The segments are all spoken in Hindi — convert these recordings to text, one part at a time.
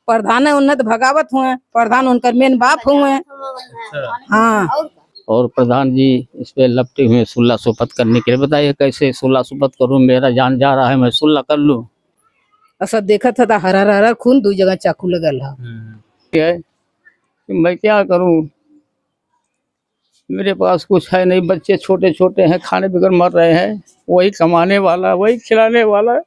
प्रधान है उन्नत भगावत हुए, प्रधान उनकर मेन बाप हुए। हाँ, और प्रधान जी इस पे लपटे हुए सुलह सुपत करने के लिए। बताइए कैसे सुलह सुपत करूं, मेरा जान जा रहा है, मैं सुलह कर लूं। ऐसा देखा था हरा हरा खून, 2 जगह चाकू लगल है। मैं क्या करूं, मेरे पास कुछ है नहीं, बच्चे छोटे छोटे हैं, खाने बगैर मर रहे हैं, वही कमाने वाला, वही खिलाने वाला।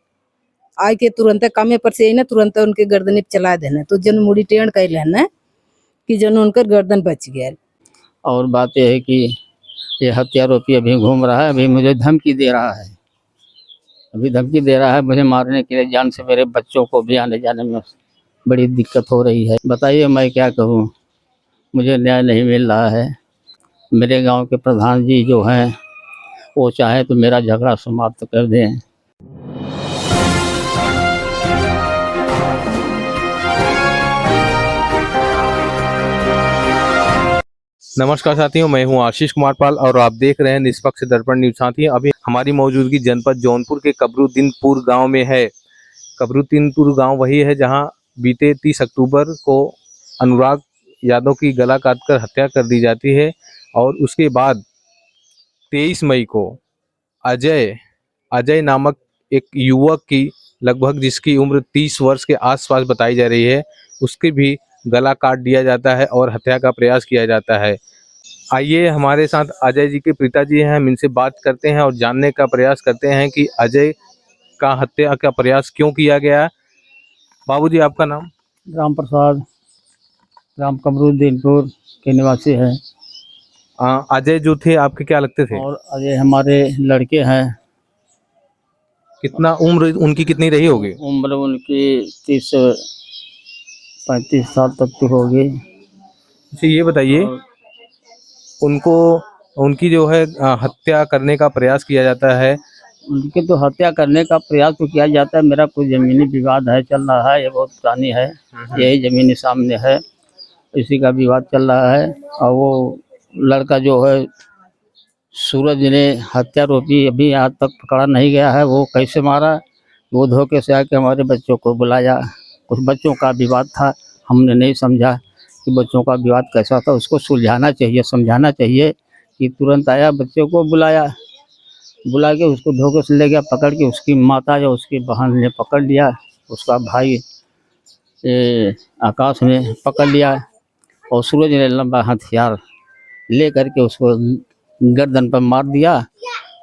आय के तुरंत कामे पर से ना तुरंत उनके गर्दन पे चला देना, तो जन मुड़ी टेढ़ कर लेना कि जन उनकर गर्दन बच गया। और बात यह है कि ये हत्यारोपी अभी घूम रहा है, अभी मुझे धमकी दे रहा है, अभी धमकी दे रहा है मुझे मारने के लिए। जान से मेरे बच्चों को भी आने जाने में बड़ी दिक्कत हो रही है। बताइए मैं क्या करूं, मुझे न्याय नहीं मिल रहा है। मेरे गांव के प्रधान जी जो हैं वो चाहे तो मेरा झगड़ा समाप्त कर दें। नमस्कार साथियों, मैं हूं आशीष कुमार पाल और आप देख रहे हैं निष्पक्ष दर्पण न्यूज। साथियों, अभी हमारी मौजूदगी जनपद जौनपुर के कबरूद्दीनपुर गांव में है। कबरूद्दीनपुर गांव वही है जहां बीते 30 अक्टूबर को अनुराग यादव की गला काटकर हत्या कर दी जाती है और उसके बाद 23 मई को अजय नामक एक युवक की, लगभग जिसकी उम्र 30 वर्ष के आसपास बताई जा रही है, उसके भी गला काट दिया जाता है और हत्या का प्रयास किया जाता है। आइए हमारे साथ अजय जी के पिताजी हैं, हम इनसे बात करते हैं और जानने का प्रयास करते हैं कि अजय का हत्या का प्रयास क्यों किया गया। बाबूजी, आपका नाम? राम प्रसाद, ग्राम कबरूद्दीनपुर के निवासी हैं। अजय जो थे आपके क्या लगते थे? और अजय हमारे लड़के हैं। कितना उम्र उनकी कितनी रही होगी? उम्र उनकी 30 से 35 साल तक की होगी। अच्छा, ये बताइए, उनको उनकी जो है हत्या करने का प्रयास किया जाता है। उनकी तो हत्या करने का प्रयास तो किया जाता है। मेरा कोई ज़मीनी विवाद है, चल रहा है, ये बहुत पुरानी है, यही ज़मीनी सामने है, इसी का विवाद चल रहा है। और वो लड़का जो है सूरज ने हत्यारोपी अभी आज तक पकड़ा नहीं गया है। वो कैसे मारा, वो धोखे से आके हमारे बच्चों को बुलाया। कुछ बच्चों का विवाद था, हमने नहीं समझा कि बच्चों का विवाद कैसा था, उसको सुलझाना चाहिए, समझाना चाहिए। कि तुरंत आया, बच्चों को बुला के उसको धोखे से ले गया, पकड़ के उसकी माता या उसकी बहन ने पकड़ लिया, उसका भाई आकाश ने पकड़ लिया और सूरज ने लंबा हथियार ले करके उसको गर्दन पर मार दिया।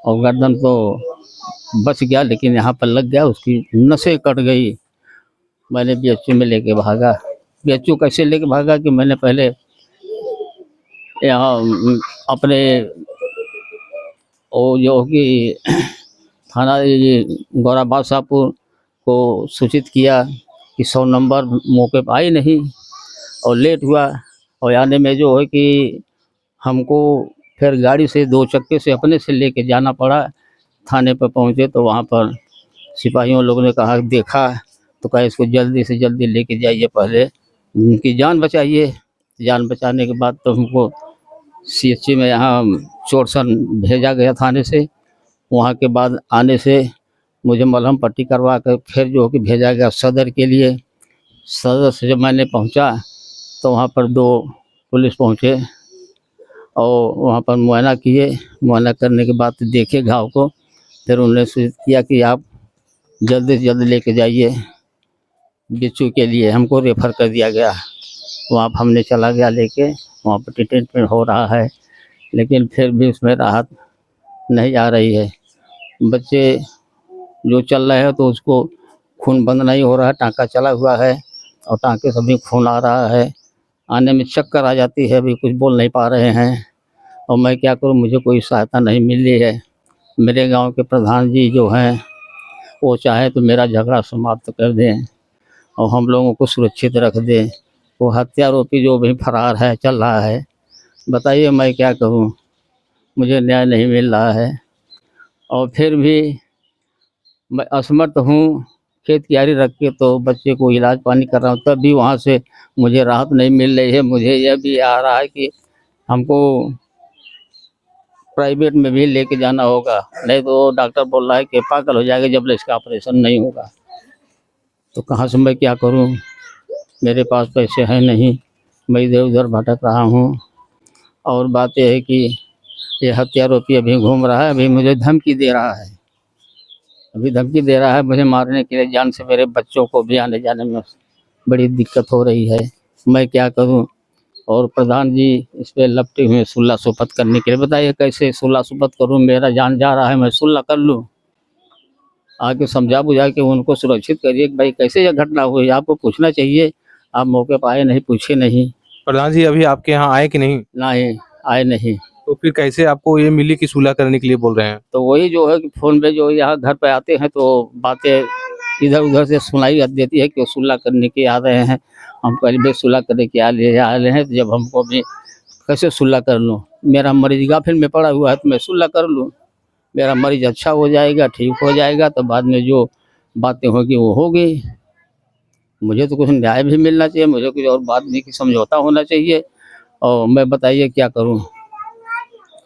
और गर्दन तो बच गया लेकिन यहाँ पर लग गया, उसकी नसें कट गई। मैंने बीएचयू में लेके भागा। बीएचयू कैसे लेके भागा कि मैंने पहले यहाँ अपने वो जो कि थाना ये गौराबाद शाहपुर को सूचित किया कि 100 नंबर मौके पर आई नहीं और लेट हुआ। और आने में जो है कि हमको फिर गाड़ी से 2 चक्के से अपने से लेके जाना पड़ा। थाने पर पहुँचे तो वहाँ पर सिपाहियों लोगों ने कहा, देखा तो कहा इसको जल्दी से जल्दी लेके जाइए, पहले उनकी जान बचाइए। जान बचाने के बाद तो हमको सीएचसी में यहाँ चोरसन भेजा गया थाने से। वहाँ के बाद आने से मुझे मलहम पट्टी करवा कर फिर जो कि भेजा गया सदर के लिए। सदर से जब मैंने पहुँचा तो वहाँ पर 2 पुलिस पहुँचे और वहाँ पर मुआयना किए। मुआयना करने के बाद देखे घाव को, फिर उन्होंने सूचित किया कि आप जल्दी से जल्दी लेके जाइए बीएचयू के लिए। हमको रेफ़र कर दिया गया, वहाँ पर हमने चला गया लेके। वहाँ पर ट्रीटमेंट हो रहा है लेकिन फिर भी उसमें राहत नहीं आ रही है। बच्चे जो चल रहे हैं तो उसको खून बंद नहीं हो रहा है, टाँका चला हुआ है और टाँके से भी खून आ रहा है, आने में चक्कर आ जाती है, अभी कुछ बोल नहीं पा रहे हैं। और मैं क्या करूं, मुझे कोई सहायता नहीं मिली है। मेरे गांव के प्रधान जी जो हैं वो चाहे तो मेरा झगड़ा समाप्त कर दें और हम लोगों को सुरक्षित रख दें। वो हत्यारोपी जो भी फरार है, चल रहा है। बताइए मैं क्या करूं, मुझे न्याय नहीं मिल रहा है और फिर भी मैं असमर्थ हूँ। खेत कियारी रख के तो बच्चे को इलाज पानी कर रहा हूँ, तब भी वहाँ से मुझे राहत नहीं मिल रही है। मुझे यह भी आ रहा है कि हमको प्राइवेट में भी लेके जाना होगा, नहीं तो डॉक्टर बोल रहा है कि पागल हो जाएगा जब इसका ऑपरेशन नहीं होगा। तो कहाँ से मैं क्या करूं। मेरे पास पैसे हैं नहीं, मैं इधर उधर भटक रहा हूँ। और बात यह है कि ये हत्यारोपी अभी घूम रहा है, अभी मुझे धमकी दे रहा है, अभी धमकी दे रहा है मुझे मारने के लिए। जान से मेरे बच्चों को भी आने जाने में बड़ी दिक्कत हो रही है, मैं क्या करूं। और प्रधान जी इस पे लपटे हुए सुलह सुपत करने के लिए, बताइए कैसे सुलह सुपत करूं, मेरा जान जा रहा है, मैं सुलह कर लूं। आके समझा बुझा के उनको सुरक्षित करिए कि भाई कैसे यह घटना हुई, आपको पूछना चाहिए, आप मौके पर आए नहीं, पूछे नहीं। प्रधान जी अभी आपके यहाँ आए कि नहीं? ना ही आए नहीं। तो फिर कैसे आपको ये मिली कि सुलह करने के लिए बोल रहे हैं? तो वही जो है कि फ़ोन पे जो यहाँ घर पे आते हैं तो बातें इधर उधर से सुनाई देती है कि वो सुलह करने के आ रहे हैं। हम करीब भी सुलह करने के आ रहे हैं, तो जब हमको भी कैसे सुलह कर लूँ, मेरा मरीज गाफिल में पड़ा हुआ है तो मैं सुलह कर लूँ, मेरा मरीज अच्छा हो जाएगा, ठीक हो जाएगा, तो बाद में जो बातें होगी वो होगी। मुझे तो कुछ न्याय भी मिलना चाहिए, मुझे कुछ और बात नहीं कि समझौता होना चाहिए। और मैं बताइए क्या करूँ।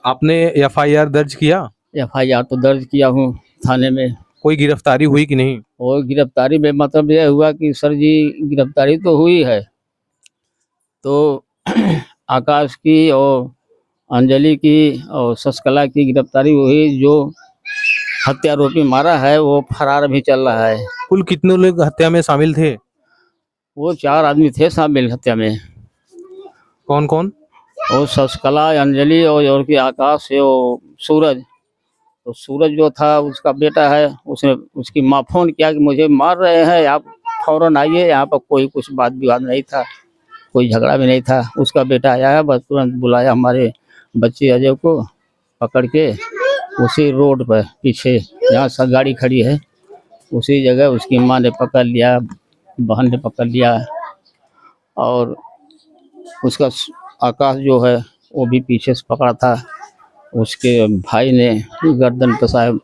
आपने एफआईआर दर्ज किया? एफआईआर तो दर्ज किया हूँ थाने में। कोई गिरफ्तारी हुई कि नहीं? और गिरफ्तारी में मतलब यह हुआ कि सर जी गिरफ्तारी तो हुई है, तो आकाश की और अंजलि की और शशकला की गिरफ्तारी हुई। जो हत्यारोपी मारा है वो फरार भी चल रहा है। कुल कितने लोग हत्या में शामिल थे? वो 4 आदमी थे शामिल हत्या में। कौन कौन? और शशकला, अंजलि और की आकाश है, वो सूरज। तो सूरज जो था उसका बेटा है, उसने उसकी माँ फोन किया कि मुझे मार रहे हैं, आप फौरन आइए। यहाँ पर कोई कुछ बात विवाद नहीं था, कोई झगड़ा भी नहीं था। उसका बेटा आया है, बस तुरंत बुलाया हमारे बच्चे अजय को, पकड़ के उसी रोड पर पीछे जहाँ सा गाड़ी खड़ी है उसी जगह उसकी माँ ने पकड़ लिया, बहन ने पकड़ लिया। और उसका आकाश जो है वो भी पीछे से पकड़ा था, उसके भाई ने गर्दन पे साहब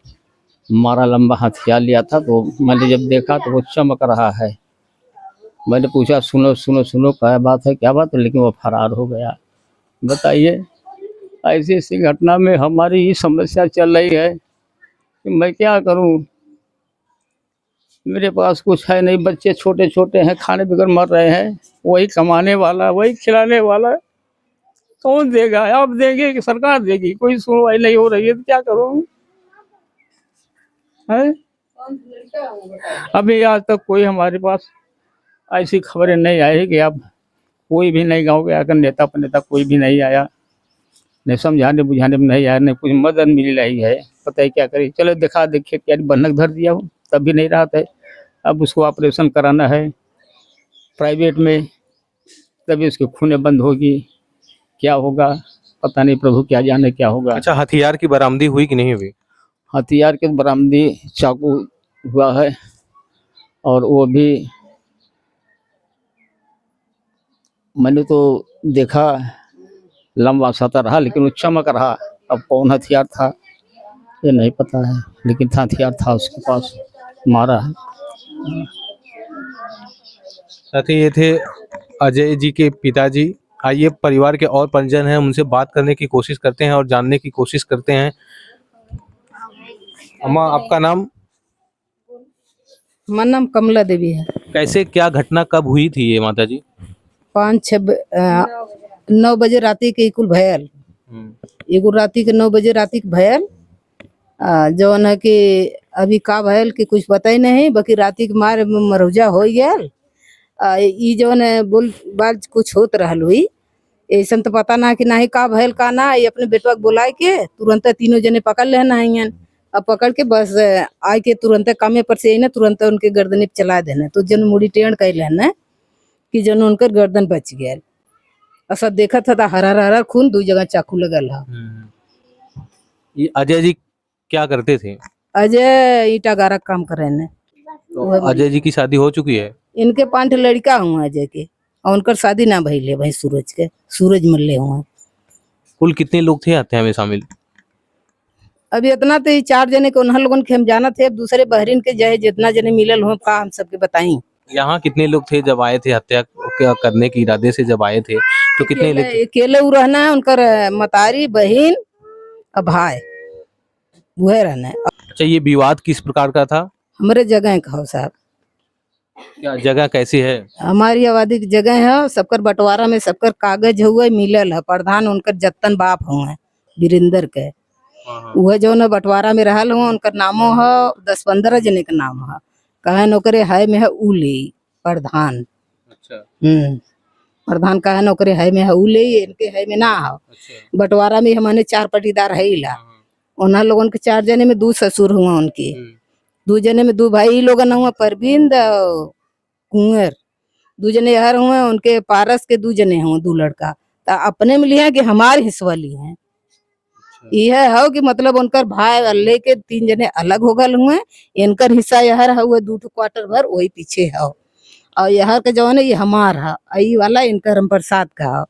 मारा, लंबा हथियार लिया था। तो मैंने जब देखा तो वो चमक रहा है, मैंने पूछा सुनो सुनो सुनो क्या बात है, क्या बात है, लेकिन वो फरार हो गया। बताइए ऐसी ऐसी घटना में हमारी ये समस्या चल रही है कि मैं क्या करूं। मेरे पास कुछ है नहीं, बच्चे छोटे छोटे हैं, खाने बगैर मर रहे हैं, वही कमाने वाला, वही खिलाने वाला, कौन देगा? आप देंगे कि सरकार देगी? कोई सुनवाई नहीं हो रही है, तो क्या करूं है। अभी आज तक कोई हमारे पास ऐसी खबरें नहीं आई कि अब कोई भी नहीं, गांव के आकर नेता पनेता कोई भी नहीं आया, नहीं समझाने बुझाने में नहीं आया, नहीं कुछ मदद मिल रही है। पता है क्या करें, चलो दिखा देखिए क्या बंधक धर दिया हूँ तब भी नहीं रहा था। अब उसको ऑपरेशन कराना है प्राइवेट में, तभी उसकी खूनें बंद होगी, क्या होगा पता नहीं, प्रभु क्या जाने क्या होगा। अच्छा, हथियार की बरामदी हुई कि नहीं हुई? हथियार के बरामदी चाकू हुआ है, और वो भी मैंने तो देखा लंबा सा रहा, लेकिन वो चमक रहा। अब कौन हथियार था ये नहीं पता है, लेकिन था हथियार था उसके पास, मारा है। साथ ही ये थे अजय जी के पिताजी। आइए परिवार के और परिजन हैं, उनसे बात करने की कोशिश करते हैं और जानने की कोशिश करते हैं। अम्मा आपका नाम? हमारा नाम कमला देवी है। कैसे क्या घटना कब हुई थी ये माता जी? 9 बजे राती के कुल भयल, एगो राती के 9 बजे राती के भयल। जौन है कि अभी का भयल कि कुछ पता ही नहीं, बाकी राती के मार मरौजा हो गया। ई जौन है बोल बाल कुछ होत रहल हुई, ऐसा तो पता ना कि नाही का भयल का ना। ये अपने बेटवा के बुलाए के तुरंत तीनों जने पकड़ लेना है। अब पकड़ के बस आए के तुरंत कामे पर से ना तुरंत उनके गर्दन पे चला देना, तो जन मुड़ी टेढ़ कर लेना कि जन उनकर गर्दन बच गया। ऐसा देखा था हरा हरा खून, 2 जगह चाकू लगल है। ये अजय जी क्या करते थे? अजय ईटा गारा काम करे ने। तो अजय जी की शादी हो चुकी है? इनके 5 लड़का हुआ अजय के, और उनकर शादी ना भइले भाई सूरज के, सूरज मल्ले हुआ। कुल कितने लोग थे हत्या में शामिल? अभी इतना तो 4 जने के उन्हा लोगन के हम जाना थे, अब दूसरे बहरीन के जहे जितना जने मिलल हो का हम सबके बताई। यहाँ कितने लोग थे जब आए थे हत्या करने के इरादे से जब आए थे, तो कितने लोग थे? अकेले उ रहना है, उनकर मतारी बहन और भाई वह रहना है। अच्छा, ये विवाद किस प्रकार का था? हमारे जगह का हो साहब, क्या जगह कैसी है? हमारी आबादी की जगह है, सबकर बंटवारा में सबकर कागज हुए मिलल है। प्रधान उनकर जत्तन बाप हुए वीरेंद्र के, वह जो न बंटवारा में रहल हुआ उनकर नामो है 10-15 जने के नाम है। कहे नौकरे है में है उले प्रधान। अच्छा। प्रधान कहे नौकरे है में है उले, इनके है में ना हो। अच्छा। बंटवारा में हमने 4 पटीदार है ला, उन्हें लोगन के 4 जने में 2 ससुर हुआ उनके, 2 जने में 2 भाई लोगन हुआ परबिंद कुंवर, 2 जने हर हुए उनके पारस के 2 जने हुए 2 लड़का। तो अपने में लिया कि हमारे हिस्सा ली है। यह हो कि मतलब उनकर भाई अल्ले के 3 जने अलग हो गल हुए, इनकर हिस्सा यहर हुए 2 क्वार्टर भर वही पीछे है। और यहर के जो है ये हमार है, आई वाला इनकर हम प्रसाद का है।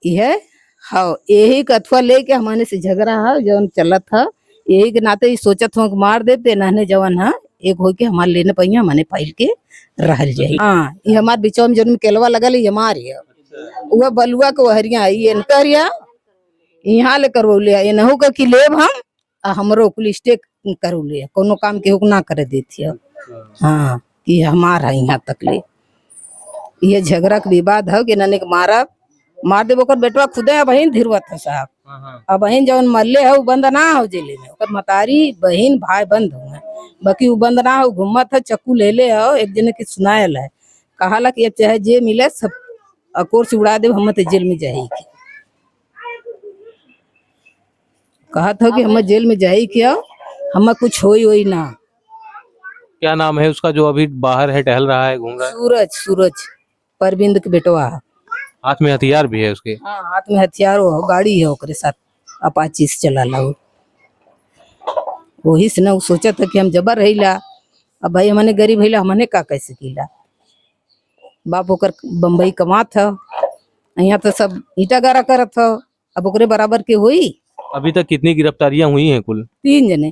यह हाँ यही कथुआ लेके हमारे से झगड़ा है जौन चलत है। यही के नाते ही सोचत हूँ मार देते नहने जवन है एक हो के हमारे लेने पहिया मने पाइल के रहल जाई। हाँ ये हमारे बिचवा में जन्म केलवा लगल ये हमार है, वह बलुआ को हरिया ये इनकर या यहाँ ले करवो ले ये नहु का कि लेब हम हमरो कुल स्टे करू ले कोनो काम के हुक ना करे देती है। हाँ ये हमारा यहाँ तक ले ये झगड़ा के विवाद है कि नने के मार देबो कर बेटवा खुदे बहन धिरवत है साहब। अब बहन जौन मरले है बंद ना हो जेले में, ओकर मतारी बहन भाई बंद हुए, बाकी वो बंद ना हो घूमत है चक्कू ले ले हो। एक जने की सुनायल है कहाला कि चाहे जे मिले सब अकोर से उड़ा दे हम तो जेल में जाएगी। कहा था कि हम जेल में जाई क्या हम कुछ होई ना। क्या नाम है उसका जो अभी बाहर है टहल रहा है घूम रहा है? सूरज परबिंद के बेटवा। हाथ में हथियार भी है उसके? हाँ हाथ में हथियार हो, गाड़ी है ओकरे साथ अपाची से चला ला। वही से ना वो सोचा था कि हम जबर रहीला, अब भाई हमने गरीब रहीला हमने का कैसे कीला। बाप ओकर बम्बई कमात है, यहाँ तो सब ईटा गारा करत है, अब ओकरे बराबर के हुई। अभी तक कितनी गिरफ्तारियां हुई हैं कुल? 3 जने,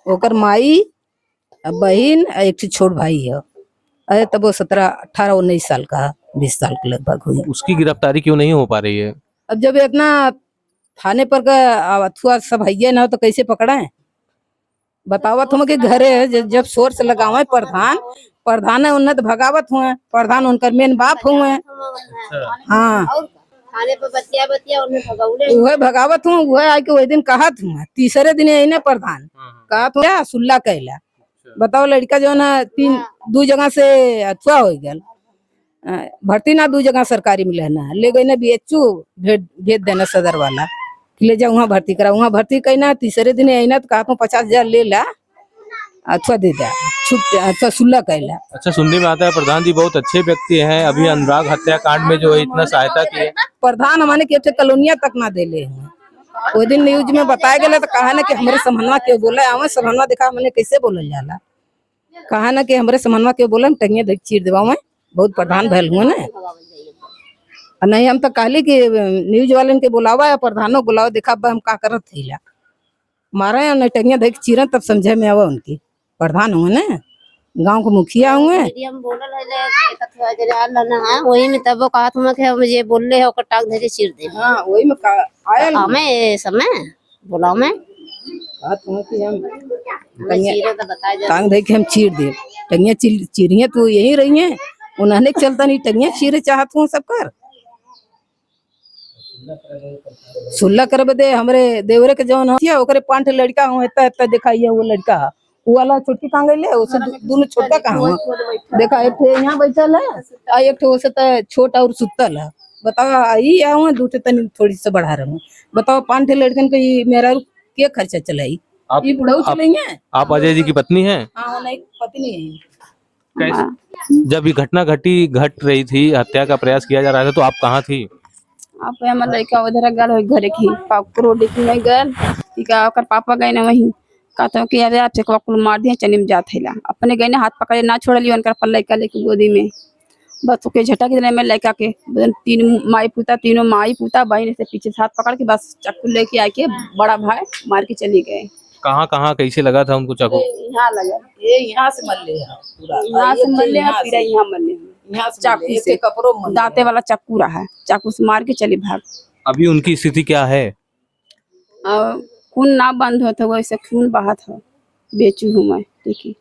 ओकर माई बहन एक ठो छोट भाई है। अरे तब वो 17-18-19 साल का 20 साल के लगभग हुई। उसकी गिरफ्तारी क्यों नहीं हो पा रही है? अब जब इतना थाने पर का अथुआ सब है ना तो कैसे पकड़े बतावत हम कि घरे जब सोर्स लगावे प्रधान है उन्नत भगावत हुए, प्रधान उनकर मेन बाप हुए। हाँ थाने पर बतिया उन्हें भगाउले वह भगावत हूँ, वह आके वही दिन कहत हूँ, तीसरे दिन यही प्रधान कहत हूँ सुल्ला कैला। बताओ लड़का जो ना 2 जगह से अथुआ हो गया भर्ती ना 2 जगह सरकारी मिले ना ले गई ना BHU भेज देना सदर वाला ले जाओ वहाँ भर्ती करा, वहाँ भर्ती कहना तीसरे दिन आई ना तो कहा 50,000 ले ला अच्छा दे दा छुट अच्छा सुल्ला कैला। अच्छा सुनने में आता है प्रधान जी बहुत अच्छे व्यक्ति हैं, अभी अनुराग हत्याकांड में जो है इतना सहायता की है। प्रधान हमारे के कॉलोनिया तक ना दे ले हैं। वो दिन न्यूज में बताया गया तो कहा ना कि हमारे समन्वा क्यों बोला हमें समन्वा दिखा मैंने कैसे बोलल जाला। कहा ना कि हमारे समन्वा क्यों बोला टंगिया देख चीर देवा मैं बहुत प्रधान भैल हुआ ना। नहीं हम तो कहली कि न्यूज वाले के बुलावा या प्रधानों बुलावा देखा हम का करत थीला मारा या टंगिया देख चीरा तब समझे में आवा उनकी प्रधान हुए ना गांव के मुखिया हुए। मीडियम बोलल है जे कथवा जरे आल ना है वही में तब कहा तुम के मुझे बोलले है ओकर टांग धरे चीर दे। हां वही में आयल हमें समय बुलाओ मैं कहा तुम कि हम चीरे तो बताए जा टांग देख के हम चीर दे टंगिया चीरियां तो यही रही हैं उन्होंने चलता नहीं टंगिया चीरे चाहत हूँ सब कर सुल्ला कर बदे हमरे देवरे के जौन है ओकरे 5 लड़का हूँ इतना दिखाइए वो लड़का वो वाला छोटी कहाँ गई ले उसे दोनों छोटा कहाँ देखा एक ठे यहाँ बैठल है आ एक ठे उसे तो छोटा और सुतल है। बताओ आई आऊँ 2 ठे तनी थोड़ी सी बढ़ा रहा हूँ। बताओ 5 ठे लड़कन को मेरा क्या खर्चा चलाई ये बुढ़ाऊ चलेंगे। आप अजय जी की पत्नी हैं? हाँ नहीं पत्नी है। कैसे जब ये घटना घट रही थी हत्या का प्रयास किया जा रहा था तो आप कहाँ थी? आप हमारे लड़का उधर गल घरे की पापरो में गल का ओकर पापा गए ना वही कहते कि अरे ठेकवा कुल मार दिए चली में जात है अपने गए हाथ पकड़े ना छोड़ली उनका पर लड़का लेके गोदी में बस ओके झटक देने में लड़का के 3 माई पुता तीनों माई पुता बहन से पीछे हाथ पकड़ के बस चाकू लेके आके बड़ा भाई मार के चली गए। कहाँ कैसे लगा था उनको चाकू? यहाँ लगा ये यहाँ से मल्ले है पूरा यहाँ से मरले हैं फिर यहाँ मरले यहाँ से चाकू से कपड़ों में दांते वाला चाकू रहा है चाकू से मार के चली भाग। अभी उनकी स्थिति क्या है? खून ना बंद होता वैसे खून बहा था बेचू हूँ मैं देखिए।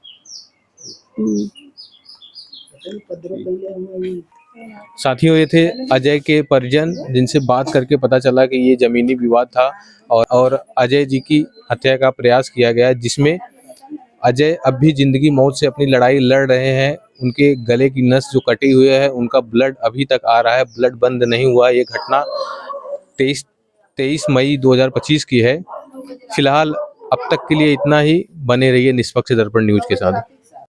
साथियों, ये थे अजय के परिजन, जिनसे बात करके पता चला कि ये जमीनी विवाद था और अजय जी की हत्या का प्रयास किया गया, जिसमें अजय अब भी जिंदगी मौत से अपनी लड़ाई लड़ रहे हैं। उनके गले की नस जो कटी हुई है, उनका ब्लड अभी तक आ रहा है, ब्लड बंद नहीं हुआ। ये घटना 23 मई 2025 की है। फिलहाल अब तक के लिए इतना ही। बने रहिए निष्पक्ष दर्पण न्यूज के साथ।